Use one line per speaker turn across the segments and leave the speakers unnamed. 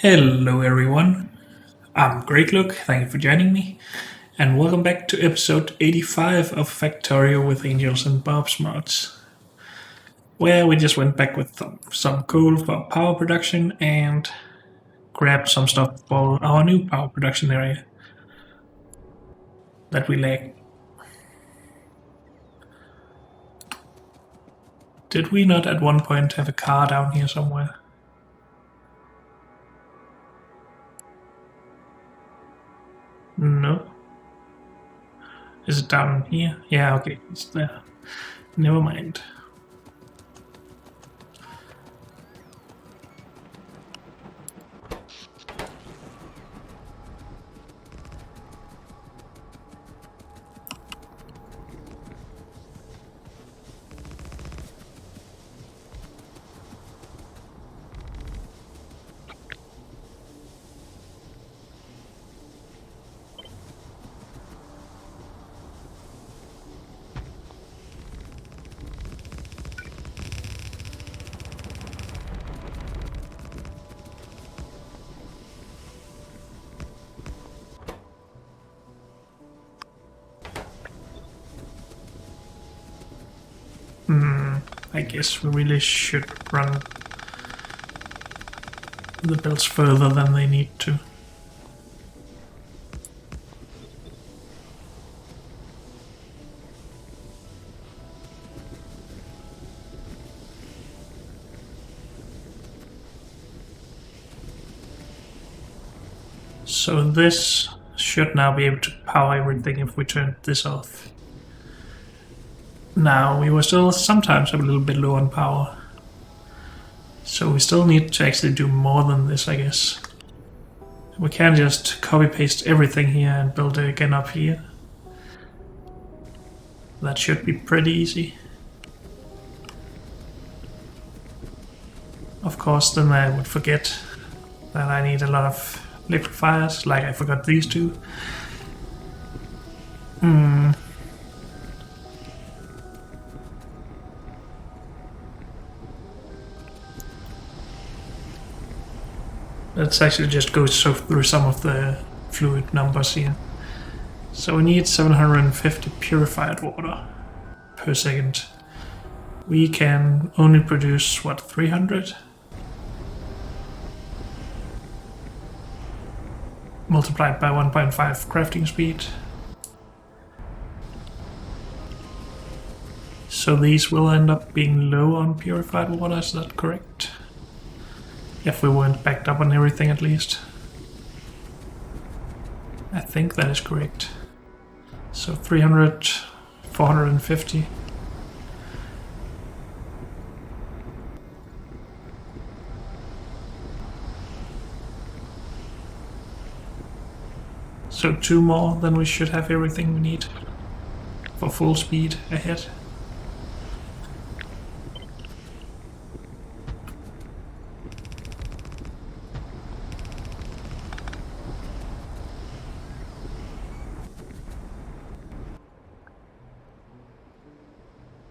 Hello, everyone. I'm Greg Look. Thank you for joining me, and welcome back to episode 85 of Factorio with Angels and Bob's Mods, where we just went back with some coal for power production and grabbed some stuff for our new power production area that we lack. Did we not at one point have a car down here somewhere? No. Is it down here? Yeah, okay, it's there. Never mind. I guess we really should run the builds further than they need to. So this should now be able to power everything if we turn this off. Now, we were still sometimes a little bit low on power. So we still need to actually do more than this, I guess. We can't just copy paste everything here and build it again up here. That should be pretty easy. Of course, then I would forget that I need a lot of liquefiers, like I forgot these two. Let's actually just go through some of the fluid numbers here. So we need 750 purified water per second. We can only produce, what, 300? Multiplied by 1.5 crafting speed. So these will end up being low on purified water, is that correct? If we weren't backed up on everything at least. I think that is correct. So 300, 450. So 2 more, then we should have everything we need for full speed ahead.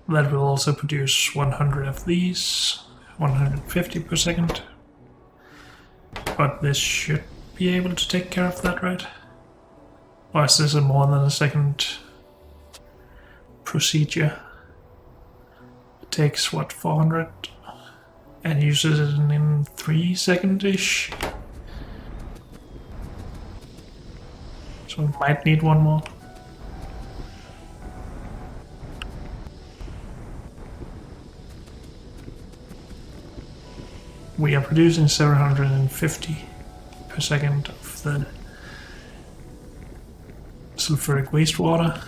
That will also produce 100 of these, 150 per second. But this should be able to take care of that, right? Or is this a more than a second procedure? It takes, what, 400? And uses it in 3 seconds-ish? So we might need one more. We are producing 750 per second of the sulfuric wastewater.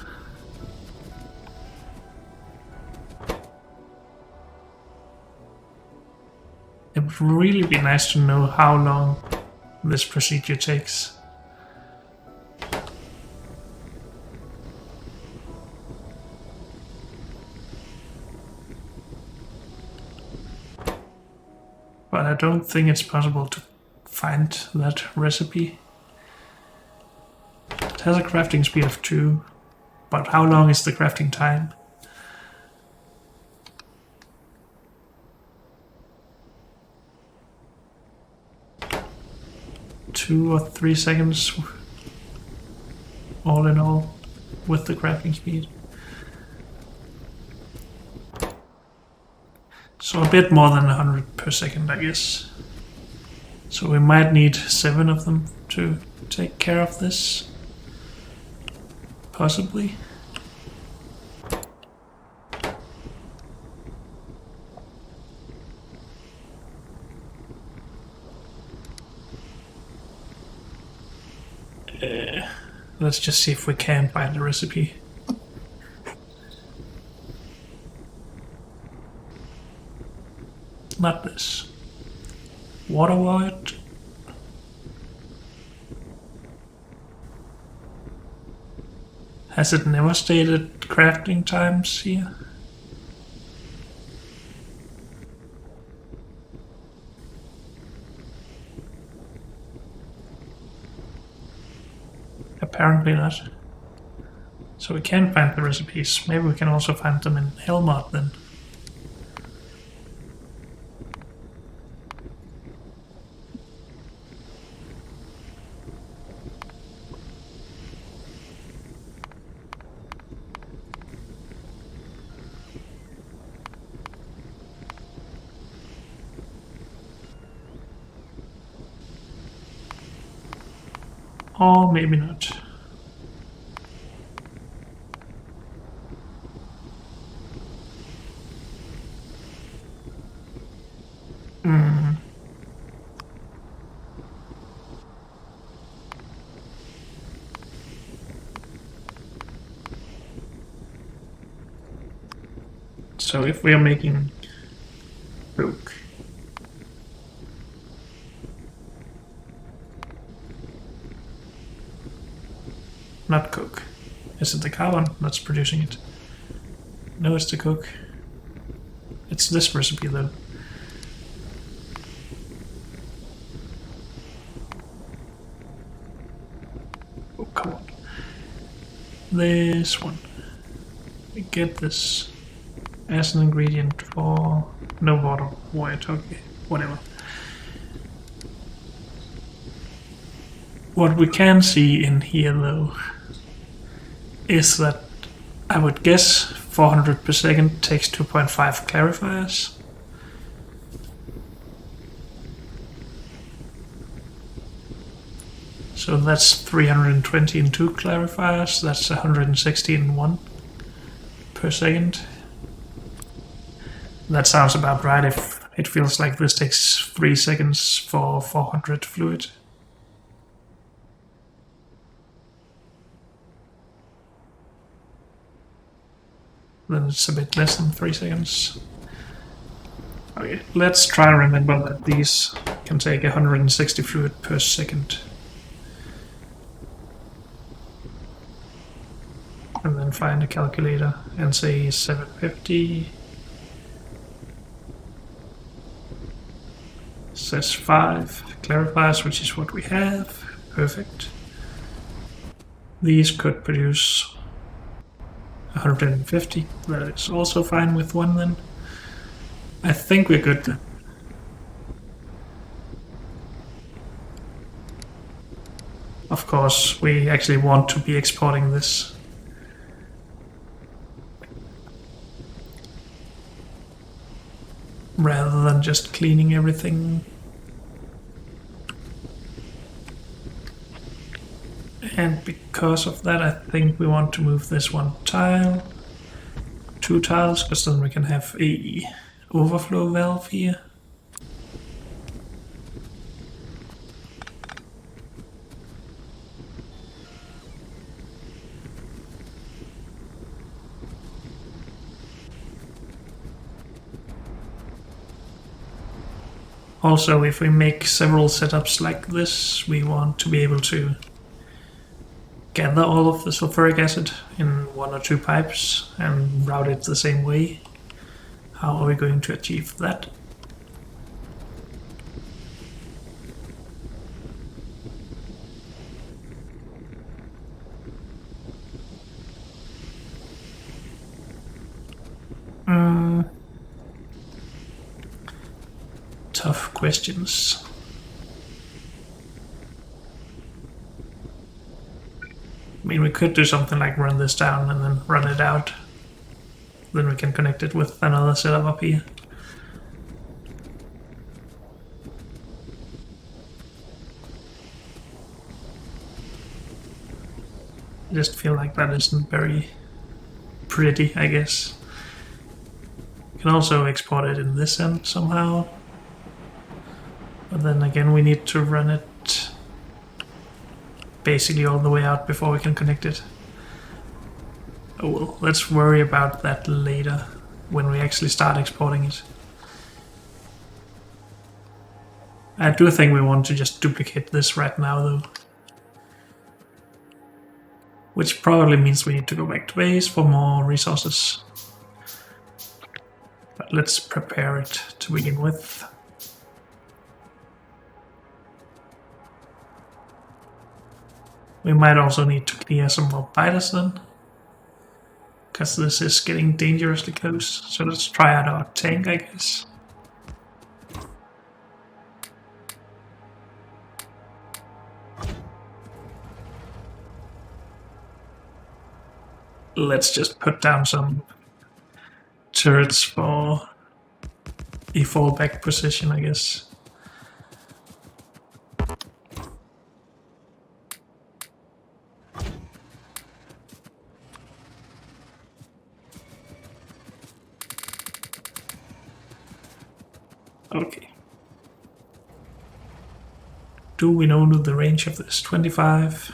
It would really be nice to know how long this procedure takes. But I don't think it's possible to find that recipe. It has a crafting speed of 2, but how long is the crafting time? 2 or 3 seconds all in all with the crafting speed. So a bit more than 100 per second, I guess. So we might need 7 of them to take care of this. Possibly. Let's just see if we can find the recipe. Not this. Water wort. Has it never stated crafting times here? Apparently not. So we can find the recipes. Maybe we can also find them in Hellmod then. Or maybe not. So if we are making coke, not coke. Is it the carbon that's producing it? No, it's the coke. It's this recipe though. Oh, come on. This one. We get this as an ingredient for no water, white, okay, whatever. What we can see in here though is that I would guess 400 per second takes 2.5 clarifiers. So that's 320 in 2 clarifiers, that's 160 in 1 per second. That sounds about right if it feels like this takes 3 seconds for 400 fluid. Then it's a bit less than 3 seconds. Okay, let's try and remember that these can take 160 fluid per second. And then find a calculator and say 750. Says 5 clarifiers, which is what we have. Perfect. These could produce 150. That is also fine with 1 then. I think we're good then. Of course, we actually want to be exporting this. Rather than just cleaning everything. And because of that, I think we want to move this 1 tile, 2 tiles, because then we can have a overflow valve here. Also, if we make several setups like this, we want to be able to gather all of the sulfuric acid in 1 or 2 pipes and route it the same way. How are we going to achieve that? Tough questions. I mean, we could do something like run this down and then run it out. Then we can connect it with another setup up here. I just feel like that isn't very pretty, I guess. You can also export it in this end somehow. But then again, we need to run it basically all the way out before we can connect it. Oh well, let's worry about that later, when we actually start exporting it. I do think we want to just duplicate this right now though. Which probably means we need to go back to base for more resources. But let's prepare it to begin with. We might also need to clear some more biters then, because this is getting dangerously close. So let's try out our tank, I guess. Let's just put down some turrets for a fallback position, I guess. Okay. Do we know the range of this? 25?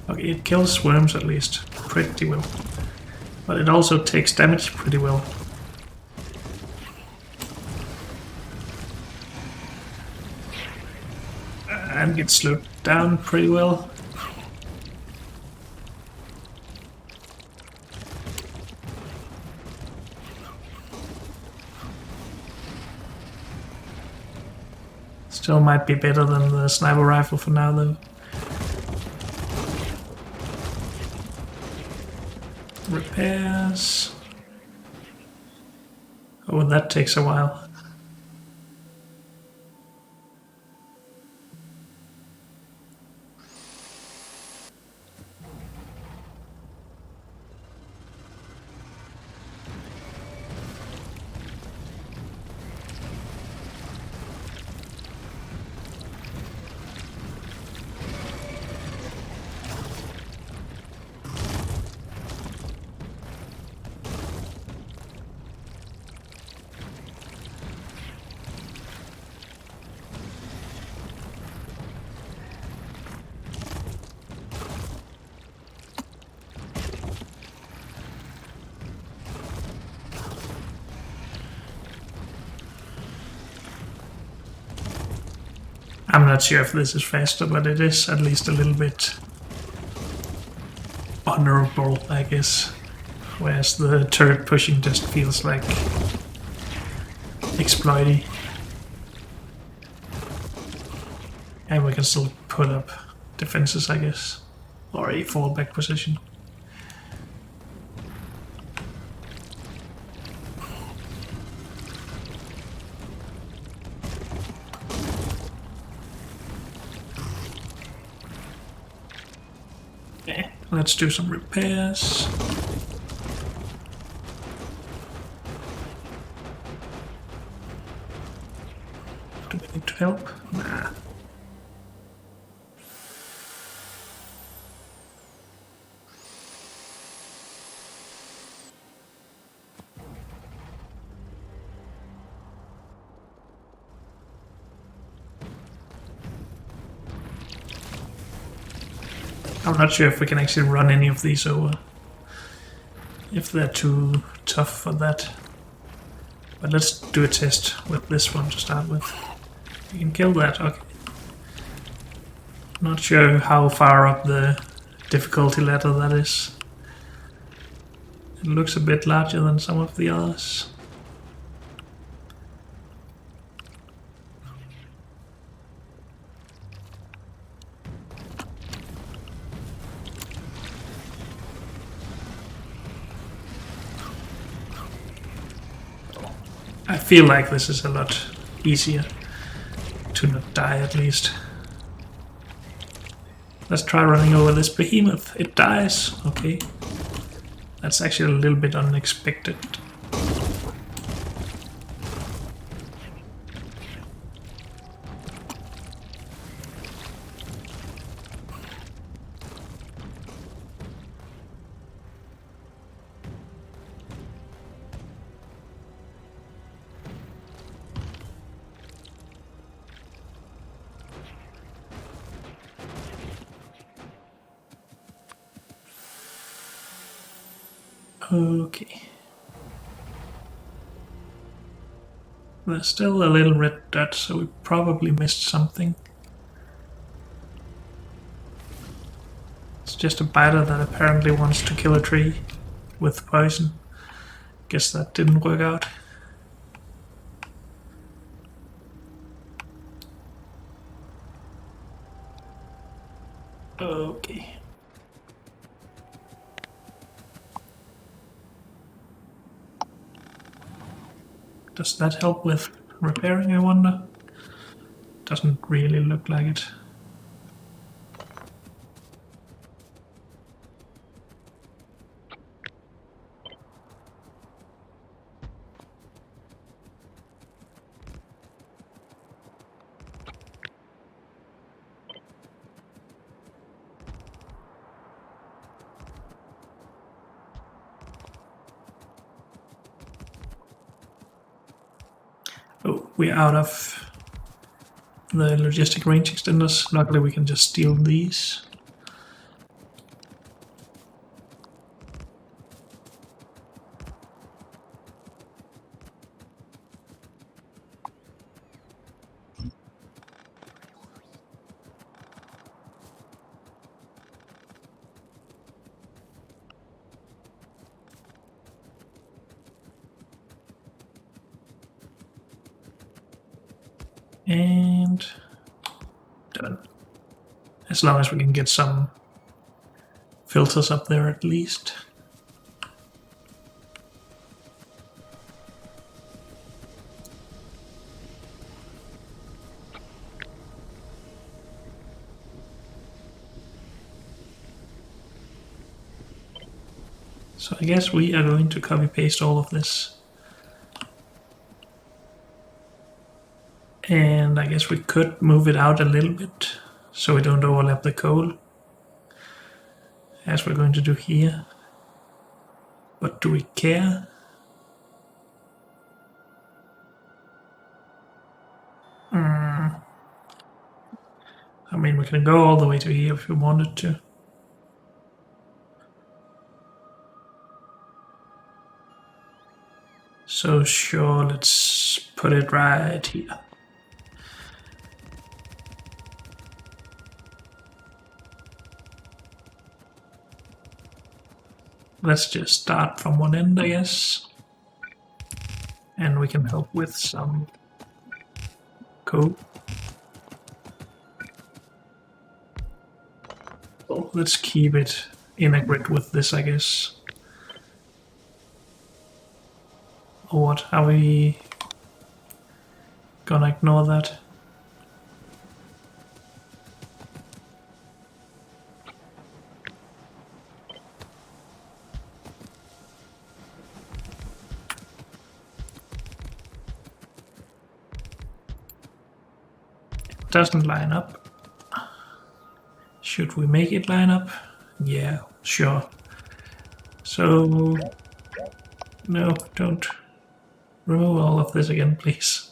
Okay, it kills worms at least pretty well. But it also takes damage pretty well. And gets slowed down pretty well. Still might be better than the sniper rifle for now though. Repairs. Oh, that takes a while. I'm not sure if this is faster, but it is at least a little bit honorable, I guess. Whereas the turret pushing just feels like exploity. And we can still put up defenses, I guess. Or a fallback position. Let's do some repairs. Do we need to help? Nah. I'm not sure if we can actually run any of these over. If they're too tough for that. But let's do a test with this one to start with. You can kill that, okay. Not sure how far up the difficulty ladder that is. It looks a bit larger than some of the others. I feel like this is a lot easier to not die at least. Let's try running over this behemoth. It dies. Okay. That's actually a little bit unexpected. Okay. There's still a little red dot, so we probably missed something. It's just a biter that apparently wants to kill a tree with poison. Guess that didn't work out. Okay. Does that help with repairing, I wonder? Doesn't really look like it. Oh, we're out of the logistic range extenders. Luckily we can just steal these. And done. As long as we can get some filters up there at least. So I guess we are going to copy paste all of this. And I guess we could move it out a little bit so we don't overlap the coal, as we're going to do here. But do we care? I mean, we can go all the way to here if we wanted to. So sure, let's put it right here. Let's just start from one end, I guess. And we can help with some code. So let's keep it in a grid with this, I guess. Or what? Are we gonna ignore that? It doesn't line up. Should we make it line up? Yeah, sure. So, no, don't remove all of this again, please.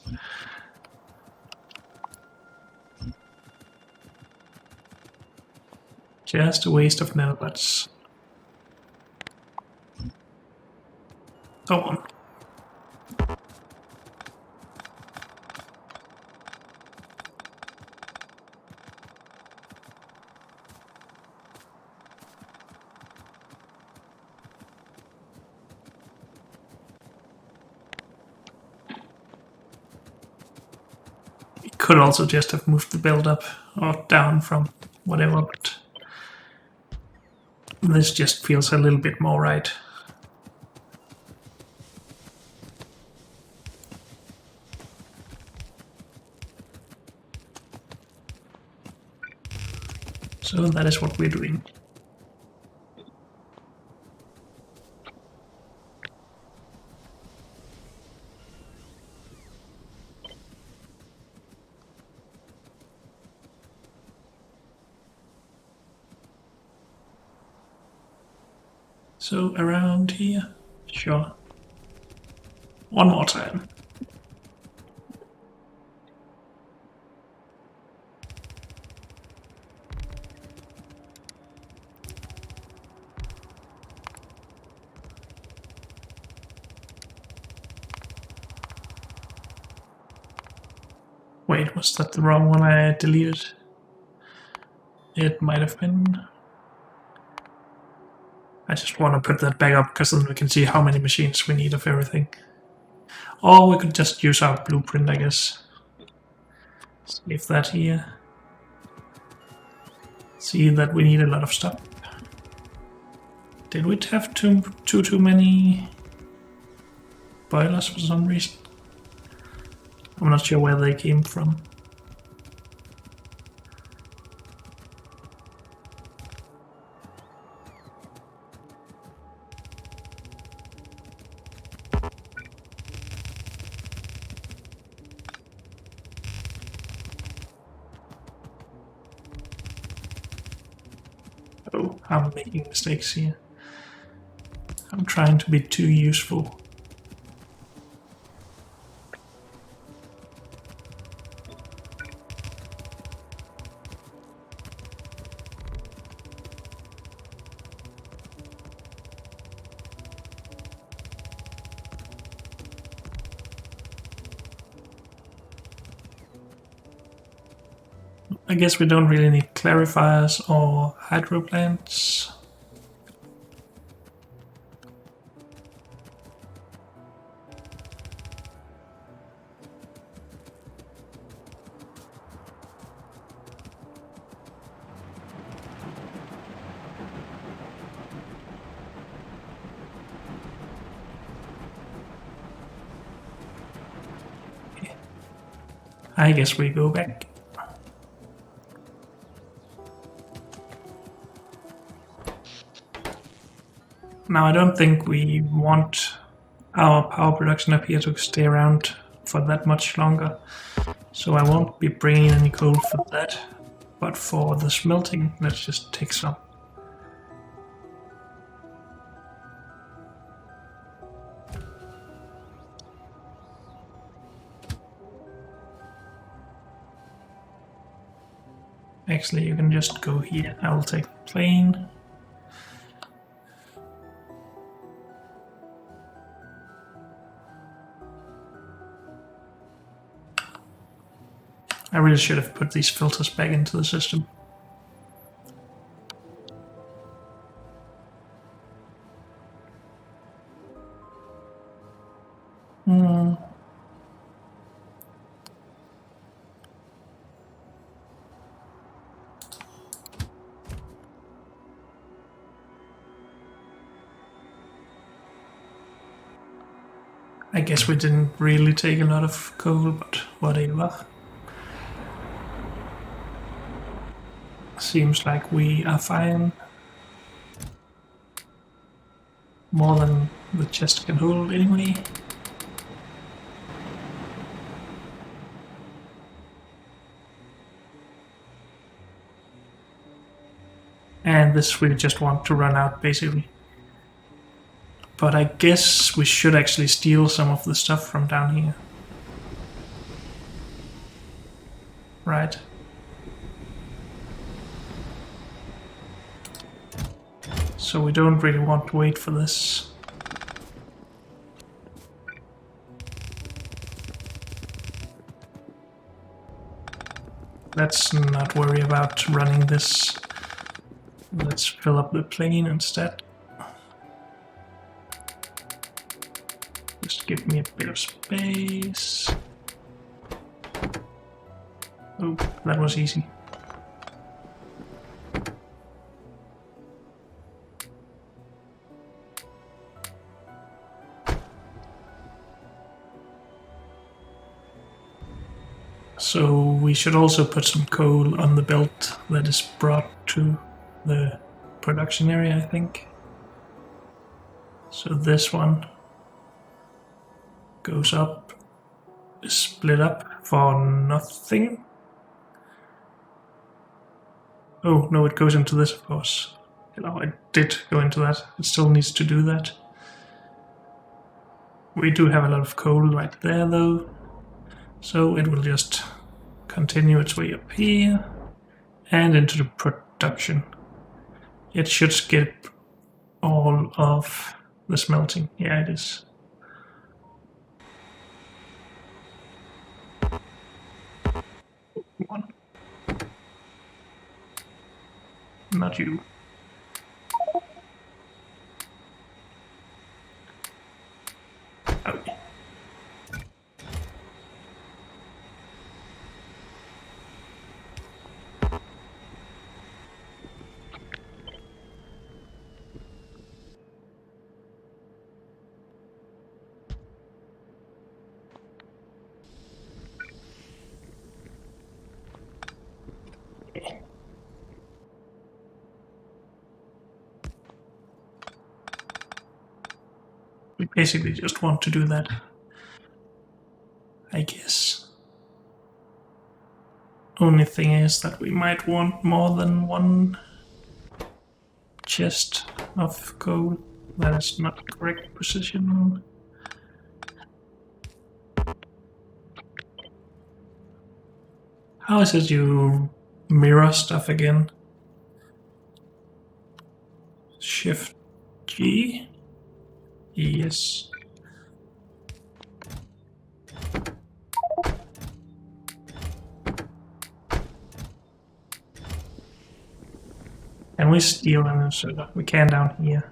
Just a waste of nanobots. Come on. Could also just have moved the build up or down from whatever, but this just feels a little bit more right. So that is what we're doing. So around here, sure. One more time. Wait, was that the wrong one I deleted? It might have been. I just want to put that back up because then we can see how many machines we need of everything. Or we could just use our blueprint, I guess. Save that here. See that we need a lot of stuff. Did we have too many boilers for some reason? I'm not sure where they came from. Oh, I'm making mistakes here. I'm trying to be too useful. I guess we don't really need clarifiers or hydro plants. I guess we go back. Now I don't think we want our power production up here to stay around for that much longer. So I won't be bringing any coal for that. But for the smelting, let's just take some. Actually, you can just go here. I will take the plane. I really should have put these filters back into the system. I guess we didn't really take a lot of coal, but whatever. Seems like we are fine. More than the chest can hold anyway. And this we just want to run out basically. But I guess we should actually steal some of the stuff from down here. Right. So we don't really want to wait for this. Let's not worry about running this. Let's fill up the plane instead. Just give me a bit of space. Oh, that was easy. So we should also put some coal on the belt that is brought to the production area, I think. So this one goes up, is split up for nothing. Oh, no, it goes into this, of course. No, it did go into that. It still needs to do that. We do have a lot of coal right there, though. So it will just continue its way up here and into the production. It should skip all of the smelting. Yeah, it is. Come on. Not you. Oh, yeah. We basically just want to do that, I guess. Only thing is that we might want more than one chest of coal. That is not correct position. How is it you mirror stuff again? Shift G? Yes. Can we steal an inserter? We can down here.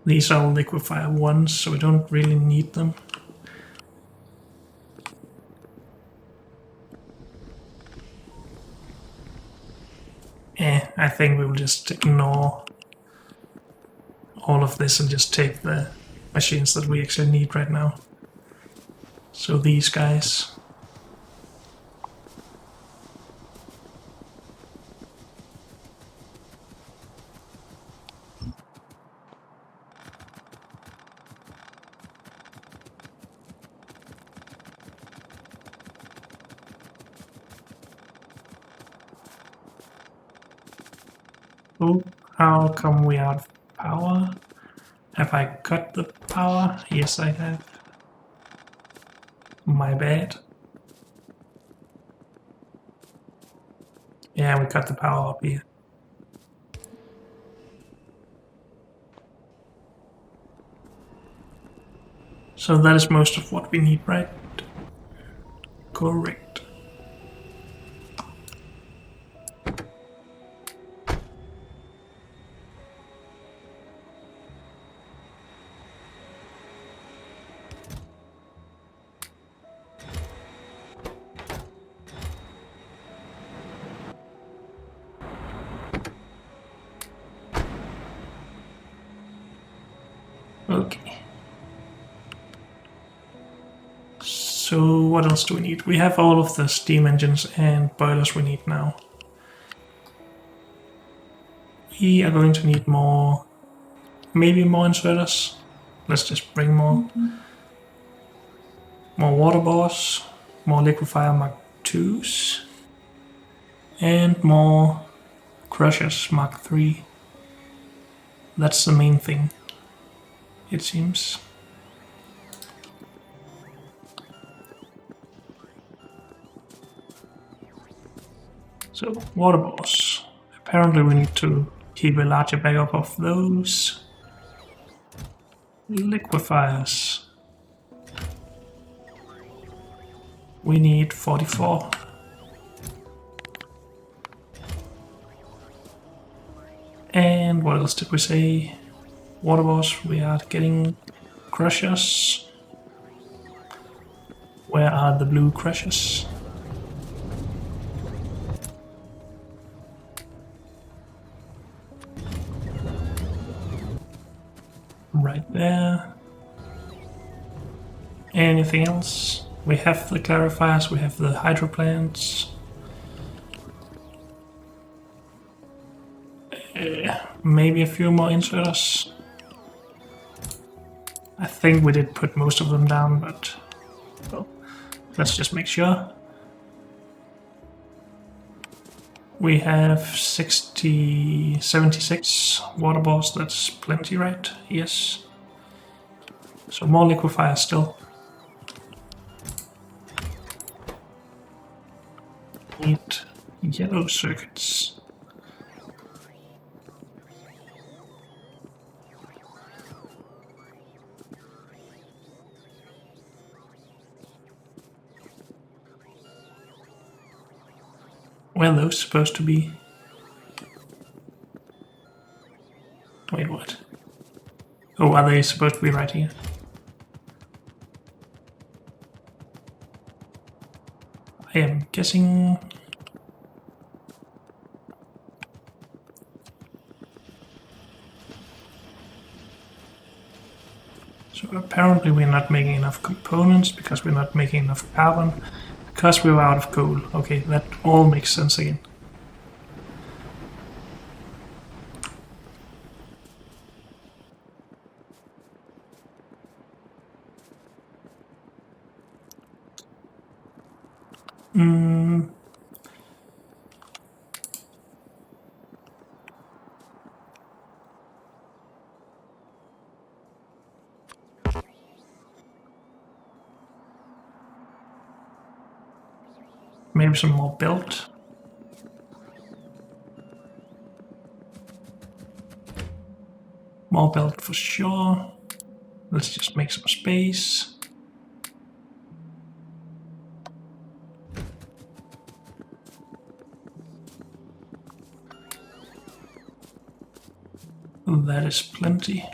These are liquefier ones, so we don't really need them. I think we will just ignore all of this and just take the machines that we actually need right now. So these guys. Oh, how come we out of power? Have I cut the power? Yes, I have. My bad. Yeah, we cut the power up here. So that is most of what we need, right? Correct. Okay. So what else do we need? We have all of the steam engines and boilers we need now. We are going to need more, maybe more inserters. Let's just bring more. More water bores, more liquefier Mark IIs, and more crushers Mark III. That's the main thing, it seems. So, water bores. Apparently we need to keep a larger backup of those. Liquefiers. We need 44. And what else did we say? Water boss, we are getting crushers. Where are the blue crushers? Right there. Anything else? We have the clarifiers, we have the hydro plants. Maybe a few more inserters. I think we did put most of them down, but well, let's just make sure. We have 76 water balls, that's plenty, right? Yes. So more liquefiers still. Need yellow circuits. Where are those supposed to be? Wait, what? Oh, are they supposed to be right here? I am guessing... So apparently we're not making enough components because we're not making enough carbon because we were out of coal. Okay, that all makes sense again. Maybe some more belt. More belt for sure. Let's just make some space. That is plenty.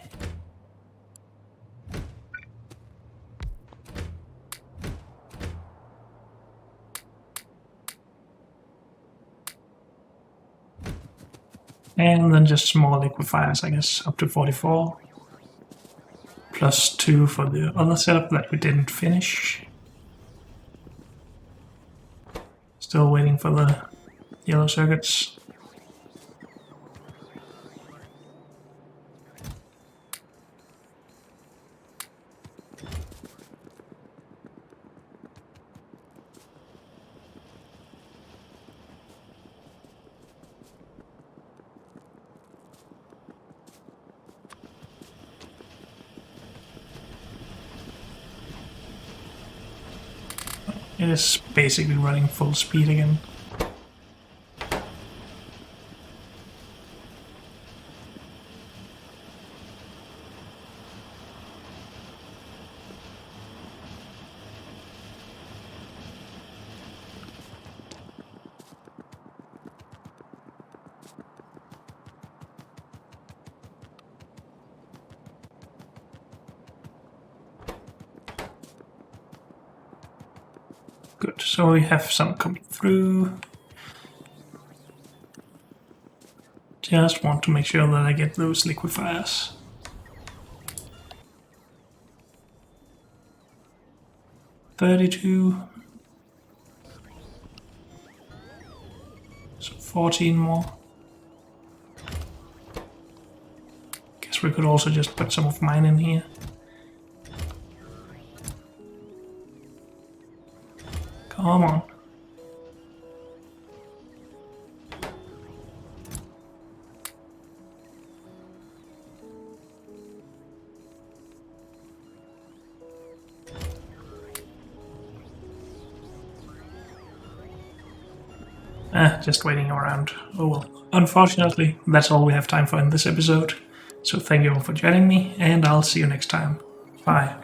And then just small liquefiers, I guess, up to 44. Plus 2 for the other setup that we didn't finish. Still waiting for the yellow circuits. It is basically running full speed again. Good, so we have some coming through. Just want to make sure that I get those liquefiers. $32. So 14 more. Guess we could also just put some of mine in here. Come on. Just waiting around. Oh well. Unfortunately, that's all we have time for in this episode. So thank you all for joining me, and I'll see you next time. Bye.